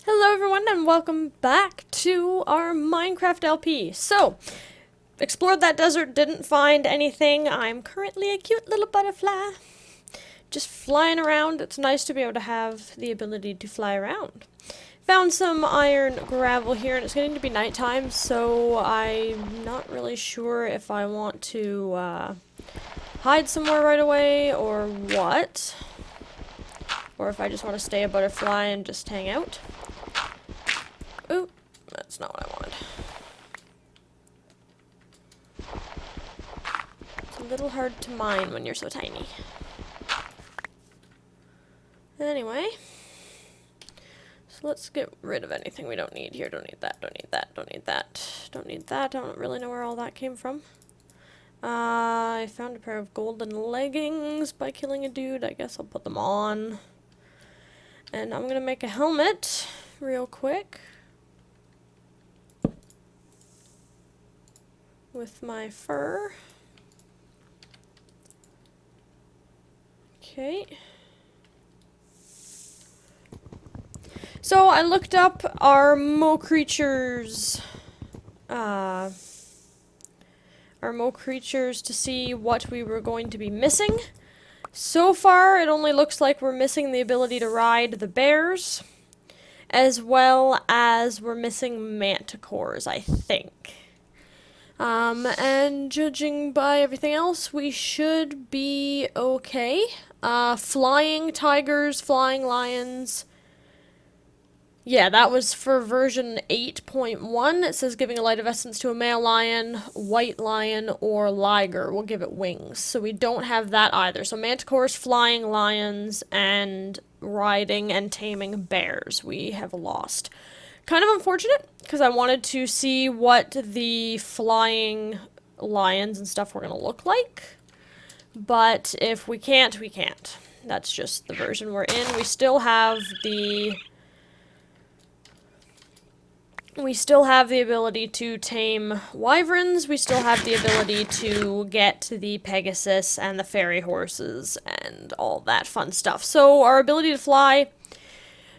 Hello everyone and welcome back to our Minecraft LP. So, explored that desert, didn't find anything. I'm currently a cute little butterfly. Just flying around. It's nice to be able to have the ability to fly around. Found some iron gravel here and it's getting to be nighttime, so I'm not really sure if I want to hide somewhere right away or what. Or if I just want to stay a butterfly and just hang out. Ooh, that's not what I wanted. It's a little hard to mine when you're so tiny. Anyway, so let's get rid of anything we don't need here. Don't need that, don't need that, don't need that, don't need that. I don't really know where all that came from. I found a pair of golden leggings by killing a dude. I guess I'll put them on. And I'm gonna make a helmet real quick. With my fur. Okay. So I looked up our Mo creatures to see what we were going to be missing. So far it only looks like we're missing the ability to ride the bears, as well as we're missing manticores, I think. And judging by everything else, we should be okay. Flying tigers, flying lions. Yeah, that was for version 8.1. It says giving a light of essence to a male lion, white lion, or liger will give it wings. So we don't have that either. So manticores, flying lions, and riding and taming bears we have lost. Kind of unfortunate, because I wanted to see what the flying lions and stuff were going to look like. But if we can't, we can't. That's just the version we're in. We still have the ability to tame wyverns. We still have the ability to get the Pegasus and the fairy horses and all that fun stuff. So our ability to fly,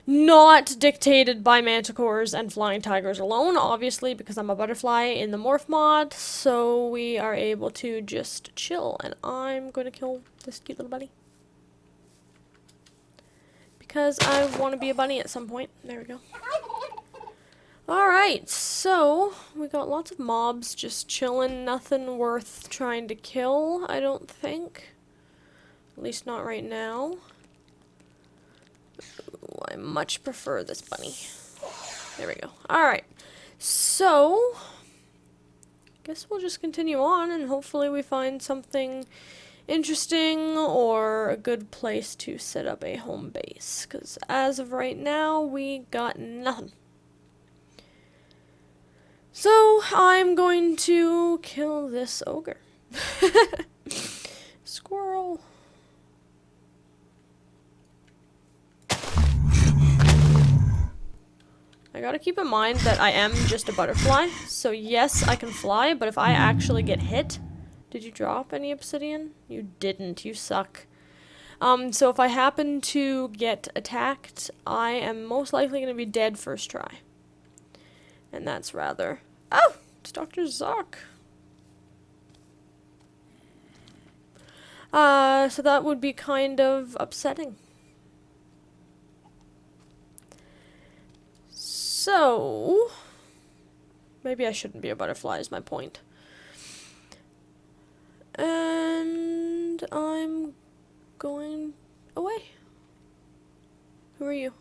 not dictated by manticores and flying tigers alone, obviously, because I'm a butterfly in the morph mod, so we are able to just chill. And I'm going to kill this cute little bunny. Because I want to be a bunny at some point. There we go. Alright, so we got lots of mobs just chilling, nothing worth trying to kill, I don't think. At least not right now. Ooh, I much prefer this bunny. There we go. Alright, so guess we'll just continue on and hopefully we find something interesting or a good place to set up a home base. Because as of right now, we got nothing. So, I'm going to kill this ogre. Squirrel. I gotta keep in mind that I am just a butterfly, so yes, I can fly, but if I actually get hit... Did you drop any obsidian? You didn't, you suck. So if I happen to get attacked, I am most likely gonna be dead first try. And that's rather... Oh! It's Dr. Zoc. So that would be kind of upsetting. So... Maybe I shouldn't be a butterfly is my point. And I'm going away. Who are you?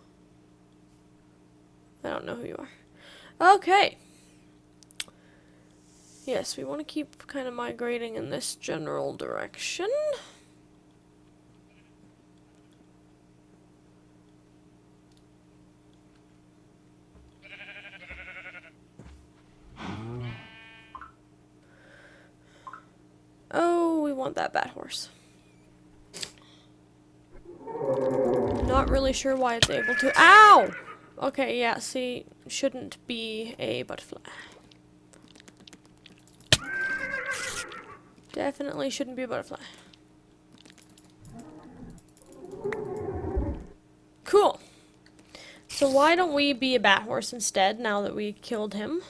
I don't know who you are. Okay. Yes, we want to keep kind of migrating in this general direction. Oh, we want that bat horse. Not really sure why it's able to. Ow! Okay, yeah, see, shouldn't be a butterfly. Definitely shouldn't be a butterfly. Cool. So why don't we be a bat horse instead, now that we killed him?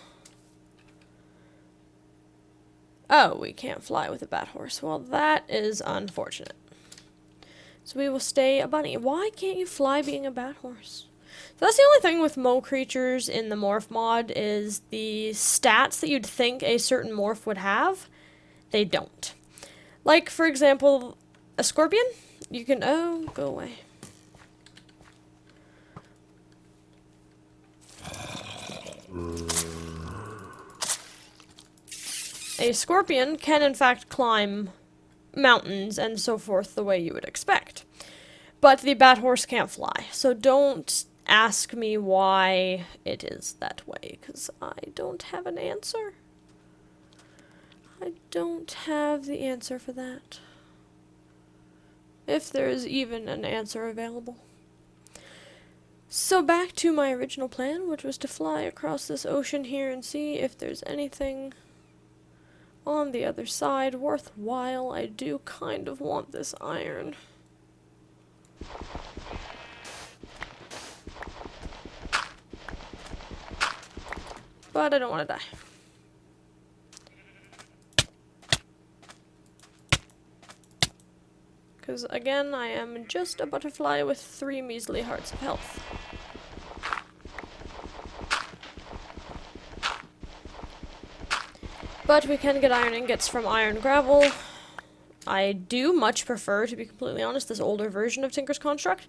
Oh, we can't fly with a bat horse. Well, that is unfortunate. So we will stay a bunny. Why can't you fly being a bat horse? So that's the only thing with Mo creatures in the morph mod, is the stats that you'd think a certain morph would have, they don't. Like, for example, a scorpion, you can, oh, go away. A scorpion can in fact climb mountains and so forth the way you would expect. But the bat horse can't fly, so don't ask me why it is that way, because I don't have an answer. I don't have the answer for that. If there is even an answer available. So back to my original plan, which was to fly across this ocean here and see if there's anything on the other side worthwhile. I do kind of want this iron. But I don't want to die. Because again, I am just a butterfly with 3 measly hearts of health. But we can get iron ingots from iron gravel. I do much prefer, to be completely honest, this older version of Tinker's Construct.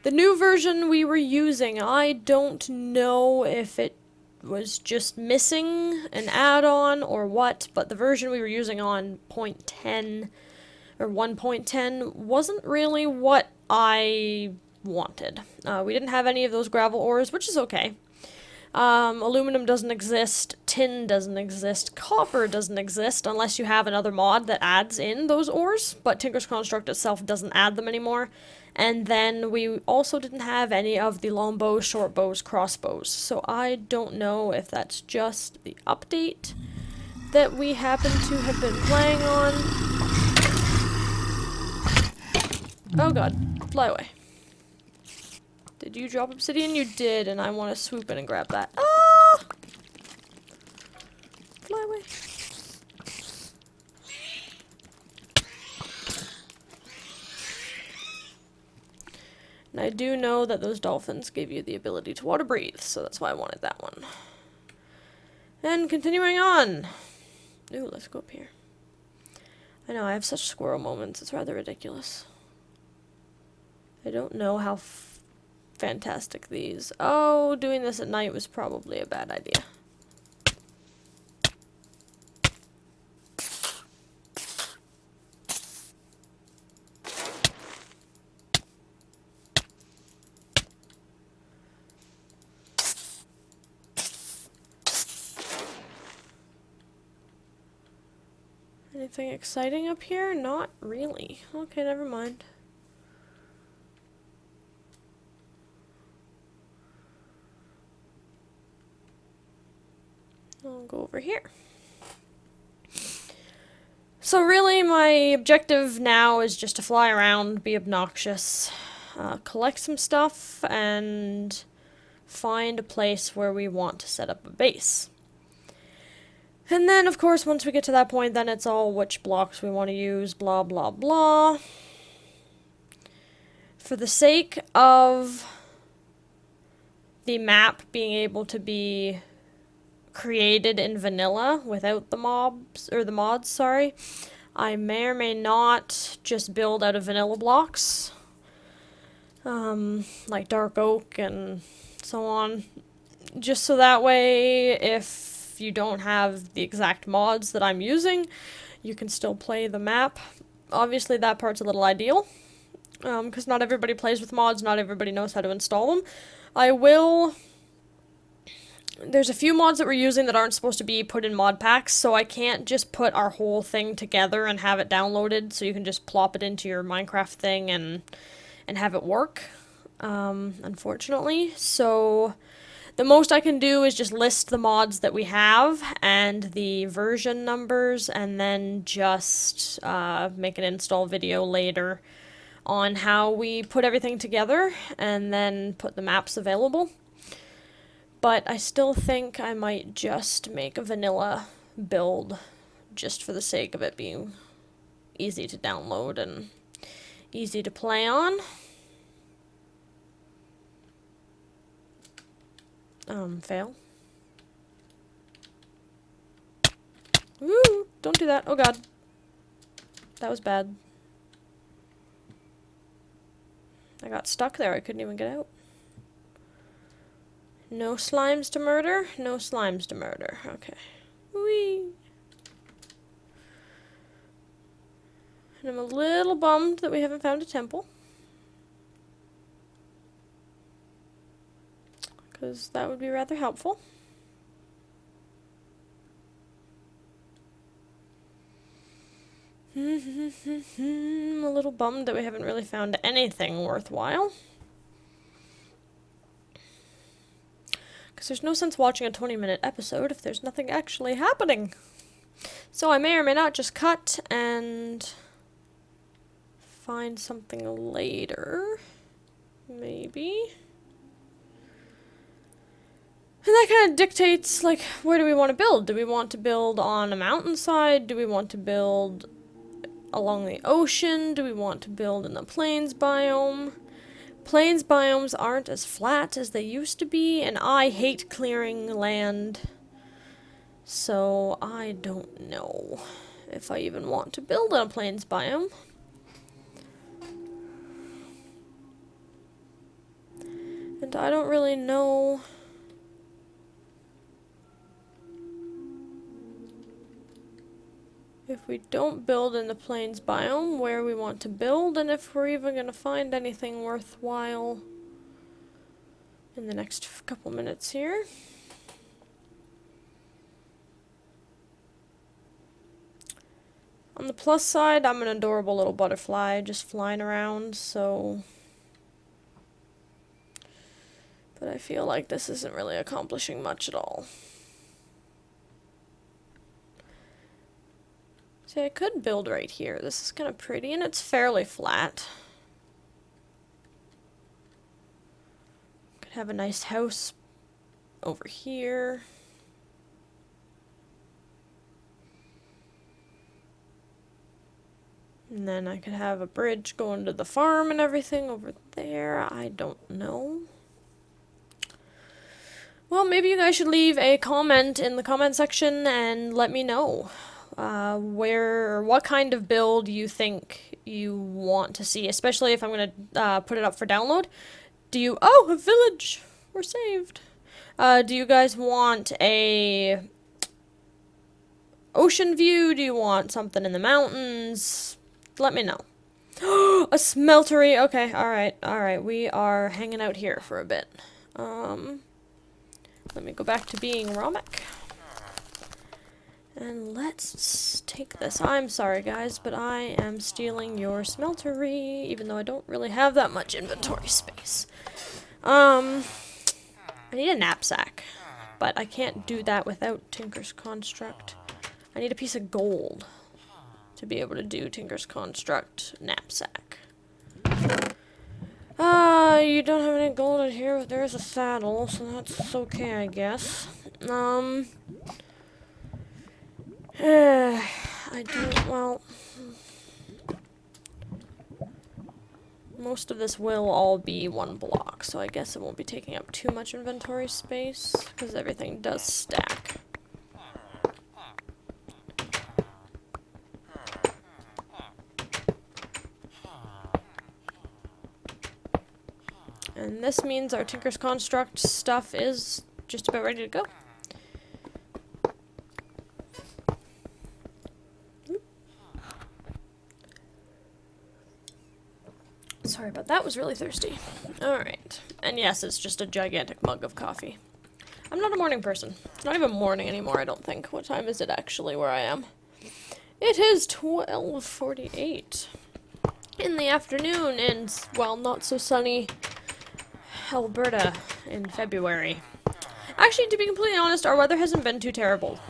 The new version we were using, I don't know if it was just missing an add-on or what, but the version we were using on 0.10 or 1.10 wasn't really what I wanted. We didn't have any of those gravel ores, which is okay. Aluminum doesn't exist, tin doesn't exist, copper doesn't exist unless you have another mod that adds in those ores, but Tinker's Construct itself doesn't add them anymore. And then we also didn't have any of the long bows, short bows, crossbows, so I don't know if that's just the update that we happen to have been playing on. Oh god, fly away. Did you drop obsidian? You did, and I want to swoop in and grab that. Ah! Fly away. And I do know that those dolphins give you the ability to water breathe, so that's why I wanted that one. And continuing on. Ooh, let's go up here. I know, I have such squirrel moments, it's rather ridiculous. I don't know how fantastic these. Oh, doing this at night was probably a bad idea. Anything exciting up here? Not really. Okay, never mind. I'll go over here. So really, my objective now is just to fly around, be obnoxious, collect some stuff, and find a place where we want to set up a base. And then, of course, once we get to that point, then it's all which blocks we want to use, blah, blah, blah. For the sake of the map being able to be created in vanilla without the mobs, or the mods, sorry, I may or may not just build out of vanilla blocks, like dark oak and so on, just so that way if you don't have the exact mods that I'm using, you can still play the map. Obviously that part's a little ideal, because not everybody plays with mods, not everybody knows how to install them. There's a few mods that we're using that aren't supposed to be put in mod packs, so I can't just put our whole thing together and have it downloaded, so you can just plop it into your Minecraft thing and have it work, unfortunately. So the most I can do is just list the mods that we have and the version numbers, and then just make an install video later on how we put everything together and then put the maps available. But I still think I might just make a vanilla build just for the sake of it being easy to download and easy to play on. Fail. Woo! Don't do that. Oh god. That was bad. I got stuck there. I couldn't even get out. No slimes to murder? No slimes to murder. Okay. Whee! And I'm a little bummed that we haven't found a temple. Because that would be rather helpful. I'm a little bummed that we haven't really found anything worthwhile. Because there's no sense watching a 20-minute episode if there's nothing actually happening. So I may or may not just cut and find something later. Maybe. And that kind of dictates, like, where do we want to build? Do we want to build on a mountainside? Do we want to build along the ocean? Do we want to build in the plains biome? Plains biomes aren't as flat as they used to be, and I hate clearing land. So I don't know if I even want to build in a plains biome. And I don't really know if we don't build in the plains biome where we want to build, and if we're even going to find anything worthwhile in the next couple minutes here. On the plus side, I'm an adorable little butterfly just flying around, so... But I feel like this isn't really accomplishing much at all. See, I could build right here. This is kind of pretty, and it's fairly flat. Could have a nice house over here. And then I could have a bridge going to the farm and everything over there. I don't know. Well, maybe you guys should leave a comment in the comment section and let me know what kind of build you think you want to see, especially if I'm going to put it up for download. Oh, a village! We're saved. Do you guys want a ocean view? Do you want something in the mountains? Let me know. A smeltery! Okay, alright, we are hanging out here for a bit. Let me go back to being Ramek. And let's take this. I'm sorry, guys, but I am stealing your smeltery, even though I don't really have that much inventory space. I need a knapsack, but I can't do that without Tinker's Construct. I need a piece of gold to be able to do Tinker's Construct knapsack. You don't have any gold in here, but there is a saddle, so that's okay, I guess. Well, most of this will all be one block, so I guess it won't be taking up too much inventory space, because everything does stack. And this means our Tinker's Construct stuff is just about ready to go. Sorry about that, was really thirsty. Alright. And yes, it's just a gigantic mug of coffee. I'm not a morning person. It's not even morning anymore, I don't think. What time is it actually where I am? It is 12:48 in the afternoon in, well, not so sunny Alberta in February. Actually, to be completely honest, our weather hasn't been too terrible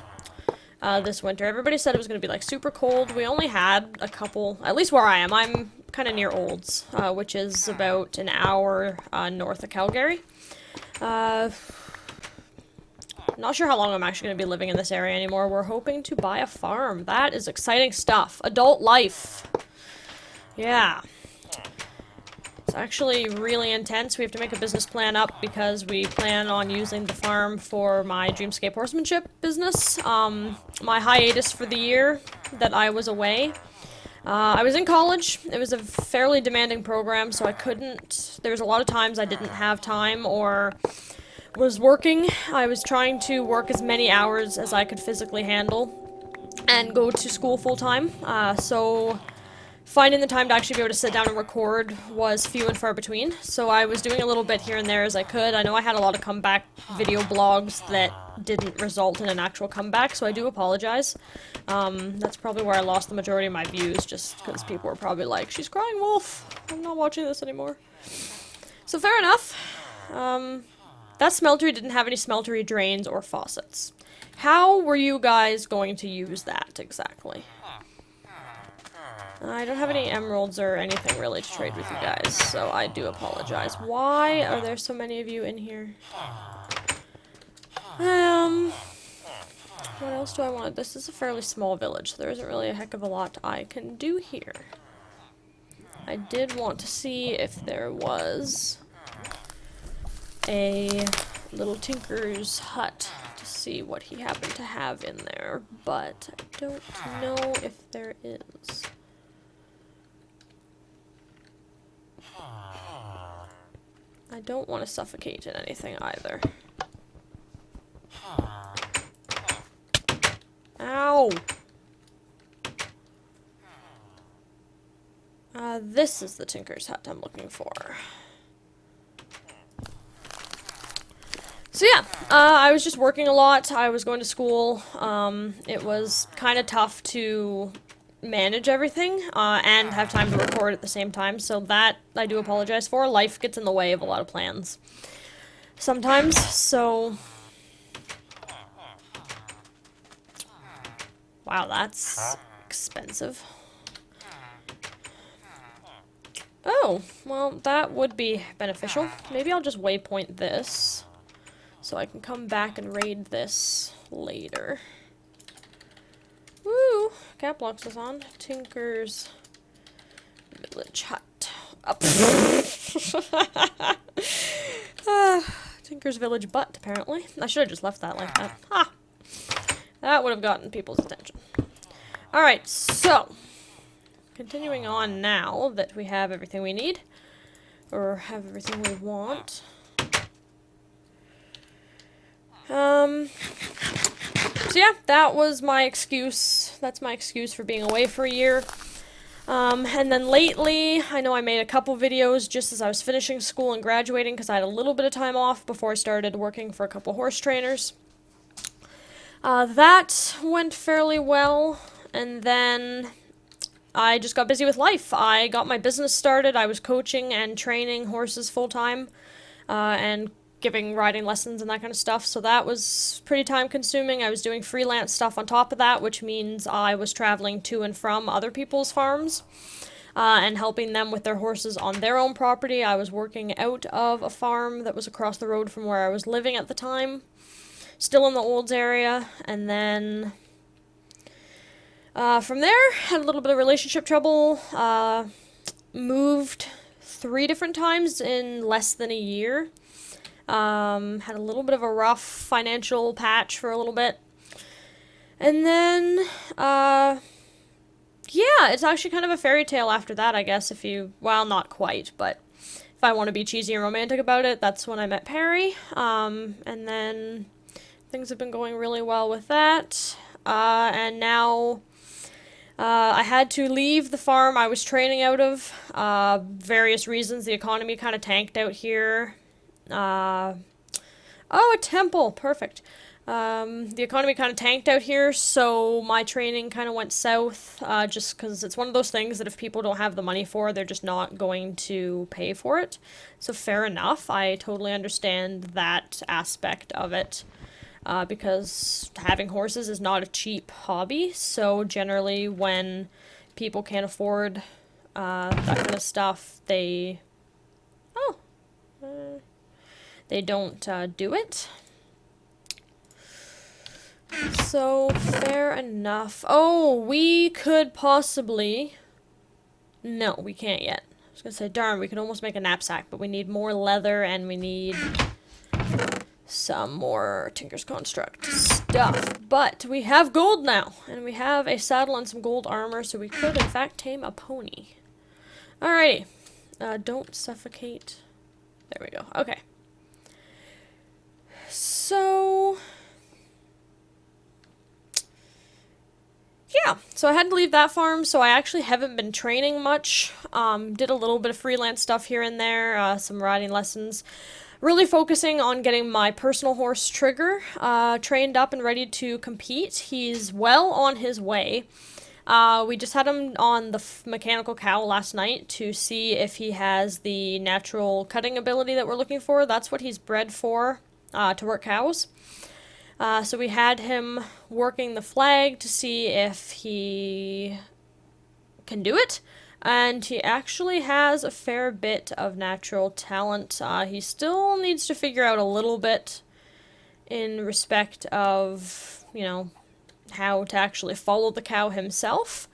this winter. Everybody said it was going to be like super cold. We only had a couple, at least where I am. I'm kind of near Olds, which is about an hour north of Calgary. Not sure how long I'm actually going to be living in this area anymore. We're hoping to buy a farm. That is exciting stuff. Adult life. Yeah. It's actually really intense. We have to make a business plan up because we plan on using the farm for my Dreamscape horsemanship business. My hiatus for the year that I was away. I was in college. It was a fairly demanding program, so I couldn't... There was a lot of times I didn't have time or was working. I was trying to work as many hours as I could physically handle and go to school full-time. So finding the time to actually be able to sit down and record was few and far between. So I was doing a little bit here and there as I could. I know I had a lot of comeback video blogs that didn't result in an actual comeback, so I do apologize. That's probably where I lost the majority of my views, just because people were probably like, she's crying wolf, I'm not watching this anymore. So fair enough. That smeltery didn't have any smeltery drains or faucets. How were you guys going to use that exactly? I don't have any emeralds or anything really to trade with you guys, so I do apologize. Why are there so many of you in here? What else do I want? This is a fairly small village, so there isn't really a heck of a lot I can do here. I did want to see if there was a little tinker's hut to see what he happened to have in there, but I don't know if there is. I don't want to suffocate in anything either. Ow! This is the tinker's hut I'm looking for. So yeah, I was just working a lot. I was going to school. It was kind of tough to manage everything and have time to record at the same time, so that I do apologize for. Life gets in the way of a lot of plans sometimes, so... Wow, that's expensive. Oh, well, that would be beneficial. Maybe I'll just waypoint this, so I can come back and raid this later. Woo! Cap locks is on. Tinker's village hut. Up. Tinker's village butt, apparently. I should have just left that like that. Ha! That would have gotten people's attention. Alright, so continuing on now that we have everything we need, or have everything we want. So yeah, that was my excuse. That's my excuse for being away for a year. And then lately, I know I made a couple videos just as I was finishing school and graduating because I had a little bit of time off before I started working for a couple horse trainers. That went fairly well, and then I just got busy with life. I got my business started. I was coaching and training horses full-time, and giving riding lessons and that kind of stuff, so that was pretty time-consuming. I was doing freelance stuff on top of that, which means I was traveling to and from other people's farms, and helping them with their horses on their own property. I was working out of a farm that was across the road from where I was living at the time, still in the Olds area, and then from there, had a little bit of relationship trouble, moved 3 different times in less than a year, had a little bit of a rough financial patch for a little bit, and then, yeah, it's actually kind of a fairy tale after that, I guess, if you, well, not quite, but if I want to be cheesy and romantic about it, that's when I met Perry, and then things have been going really well with that, and now I had to leave the farm I was training out of, various reasons. The economy kind of tanked out here. Oh, a temple! Perfect. The economy kind of tanked out here, so my training kind of went south, just because it's one of those things that if people don't have the money for, they're just not going to pay for it. So fair enough, I totally understand that aspect of it. Because having horses is not a cheap hobby, so generally when people can't afford that kind of stuff, they don't do it. So, fair enough. Oh, we could possibly... No, we can't yet. I was gonna say, darn, we could almost make a knapsack, but we need more leather and we need some more Tinker's Construct stuff. But we have gold now, and we have a saddle and some gold armor, so we could, in fact, tame a pony. Alrighty. Don't suffocate. There we go. Okay. So... yeah, so I had to leave that farm, so I actually haven't been training much. Did a little bit of freelance stuff here and there, some riding lessons. Really focusing on getting my personal horse, Trigger, trained up and ready to compete. He's well on his way. We just had him on the mechanical cow last night to see if he has the natural cutting ability that we're looking for. That's what he's bred for, to work cows. So we had him working the flag to see if he can do it, and he actually has a fair bit of natural talent. He still needs to figure out a little bit in respect of, you know, how to actually follow the cow himself,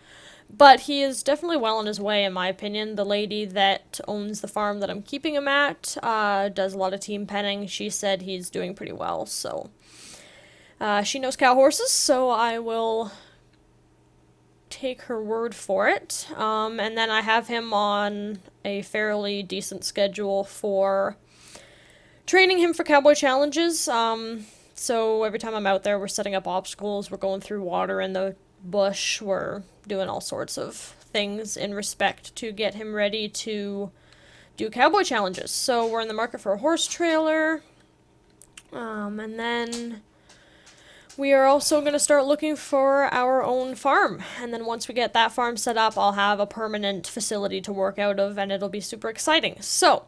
but he is definitely well on his way, in my opinion. The lady that owns the farm that I'm keeping him at does a lot of team penning. She said he's doing pretty well, so... she knows cow horses, so I will take her word for it. And then I have him on a fairly decent schedule for training him for cowboy challenges. So every time I'm out there, we're setting up obstacles, we're going through water in the bush, we're doing all sorts of things in respect to get him ready to do cowboy challenges. So we're in the market for a horse trailer, and then... we are also going to start looking for our own farm, and then once we get that farm set up, I'll have a permanent facility to work out of, and it'll be super exciting. So,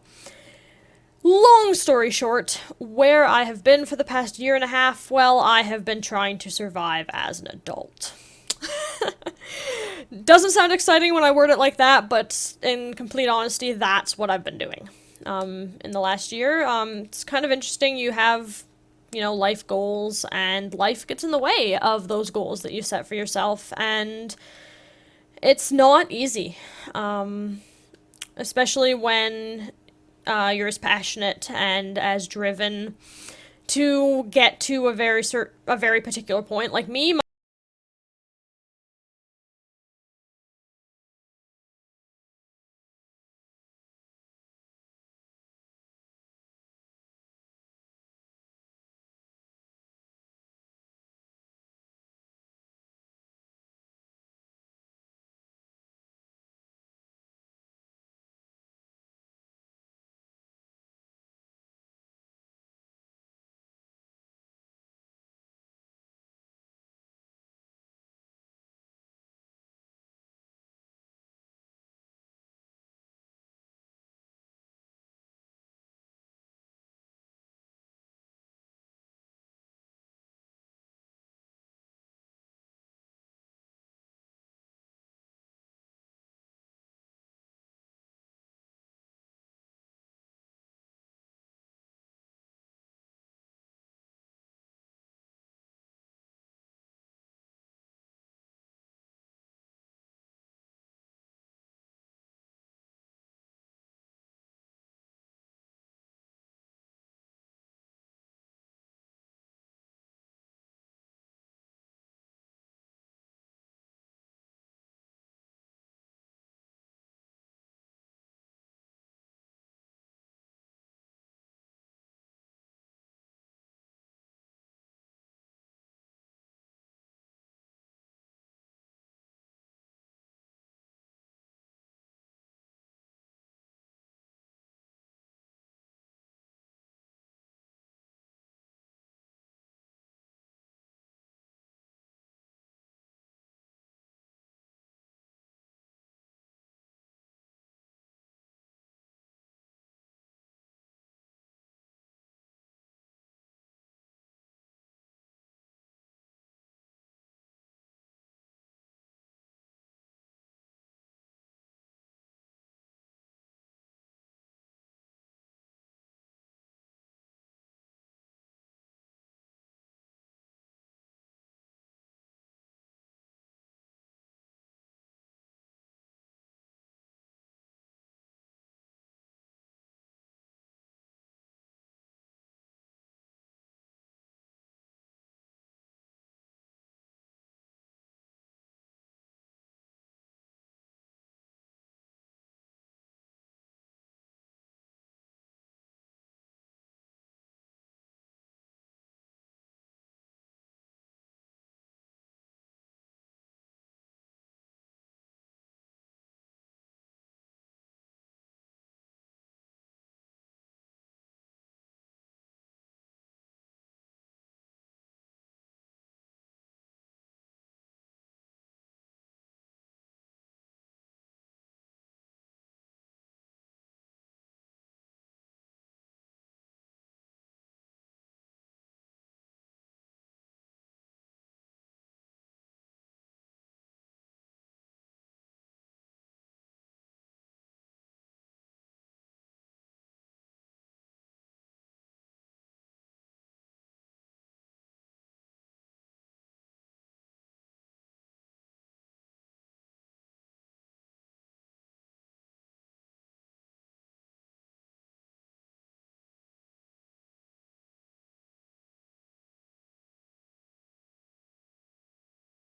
long story short, where I have been for the past year and a half, well, I have been trying to survive as an adult. Doesn't sound exciting when I word it like that, but in complete honesty, that's what I've been doing. In the last year, it's kind of interesting. You have... you know, life goals, and life gets in the way of those goals that you set for yourself, and it's not easy, especially when you're as passionate and as driven to get to a very particular point. Like me,